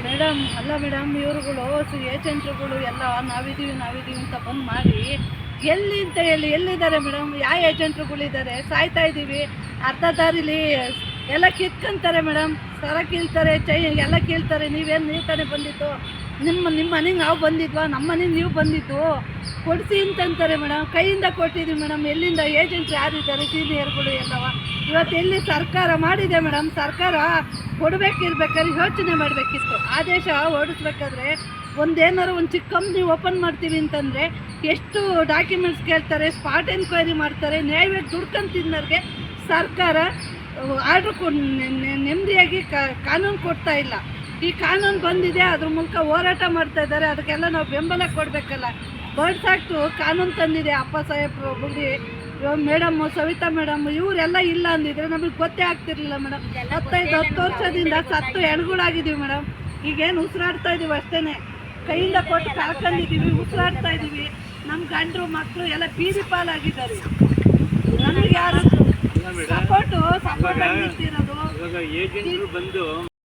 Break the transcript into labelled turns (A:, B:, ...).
A: Madam ಅಲ್ಲ madam, ಇವ್ರುಗಳು ಏಜೆಂಟ್ರುಗಳು ಎಲ್ಲ ನಾವಿದ್ದೀವಿ ಅಂತ ಬಂದು ಮಾಡಿ ಎಲ್ಲಿ ಅಂತ ಎಲ್ಲಿದ್ದಾರೆ ಮೇಡಮ್? ಯಾವ ಏಜೆಂಟ್ರುಗಳಿದ್ದಾರೆ? ಸಾಯ್ತಾ ಇದ್ದೀವಿ. ಅರ್ಧ ದಾರಿಲಿ ಎಲ್ಲ ಕಿತ್ಕೊಂತಾರೆ ಮೇಡಮ್, ಸರ ಕೀಳ್ತಾರೆ, ಎಲ್ಲ ಕೀಳ್ತಾರೆ. ನೀವು ತಾನೇ ಬಂದಿದ್ದು? ನಿಮ್ಮ ಮನೆಗೆ ನಾವು ಬಂದಿದ್ವಾ? ನಮ್ಮ ಮನೆಗೆ ನೀವು ಬಂದಿದ್ದು? ಕೊಡಿಸಿ ಅಂತಂತಾರೆ ಮೇಡಮ್. ಕೈಯಿಂದ ಕೊಟ್ಟಿದ್ದೀವಿ ಮೇಡಮ್. ಎಲ್ಲಿಂದ? ಏಜೆಂಟ್ರು ಯಾರಿದ್ದಾರೆ? ಸೀನಿಯರ್ಗಳು ಎಲ್ಲವ ಇವತ್ತು ಎಲ್ಲಿ ಸರ್ಕಾರ ಮಾಡಿದೆ ಮೇಡಮ್? ಸರ್ಕಾರ ಕೊಡಬೇಕಿರ್ಬೇಕಾದ್ರೆ ಯೋಚನೆ ಮಾಡಬೇಕಿತ್ತು. ಆದೇಶ ಹೊರಡಿಸ್ಬೇಕಾದ್ರೆ ಒಂದೇನಾರು ಒಂದು ಚಿಕ್ಕ ಕಂಪ್ನಿ ಓಪನ್ ಮಾಡ್ತೀವಿ ಅಂತಂದರೆ ಎಷ್ಟು ಡಾಕ್ಯುಮೆಂಟ್ಸ್ ಕೇಳ್ತಾರೆ, ಸ್ಪಾಟ್ ಎನ್ಕ್ವೈರಿ ಮಾಡ್ತಾರೆ. ನ್ಯಾಯವಾಗಿ ದುಡ್ಕೊಂಡು ತಿನ್ನೋರಿಗೆ ಸರ್ಕಾರ ಆರ್ಡ್ರ್ ನೆಮ್ಮದಿಯಾಗಿ ಕಾನೂನು ಕೊಡ್ತಾ ಇಲ್ಲ. ಈ ಕಾನೂನು ಬಂದಿದೆ, ಅದ್ರ ಮೂಲಕ ಹೋರಾಟ ಮಾಡ್ತಾ ಇದ್ದಾರೆ. ಅದಕ್ಕೆಲ್ಲ ನಾವು ಬೆಂಬಲ ಕೊಡಬೇಕಲ್ಲ. ಬರ್ಡ್ಸ್ ಆ್ಯಕ್ಟು ಕಾನೂನು ತಂದಿದೆ. ಅಪ್ಪ ಸಾಹೇಬ್ರು ಬುದ್ಧಿ ಮೇಡಮ್ಮು, ಸವಿತಾ ಮೇಡಮ್ ಇವರೆಲ್ಲ ಇಲ್ಲ ಅಂದಿದ್ರೆ ನಮಗೆ ಗೊತ್ತೇ ಆಗ್ತಿರ್ಲಿಲ್ಲ ಮೇಡಮ್. 10 ವರ್ಷದಿಂದ ಸತ್ತು ಹೆಣ್ಗಳಾಗಿದ್ದೀವಿ ಮೇಡಮ್. ಈಗೇನು ಉಸಿರಾಡ್ತಾ ಇದ್ದೀವಿ ಅಷ್ಟೇ. ಕೈಯಿಂದ ಕೊಟ್ಟು ಕಳ್ಕೊಂಡಿದ್ದೀವಿ, ಉಸಿರಾಡ್ತಾ ಇದ್ದೀವಿ. ನಮ್ಮ ಗಂಡರು ಮಕ್ಕಳು ಎಲ್ಲ ಬೀದಿ ಪಾಲಾಗಿದ್ದಾರೆ. ನಮಗೆ ಯಾರು ಸಪೋರ್ಟ್ ಆಗಿರ್ತಿರೋದು?
B: ಏಜೆಂಟ್ರು ಬಂದು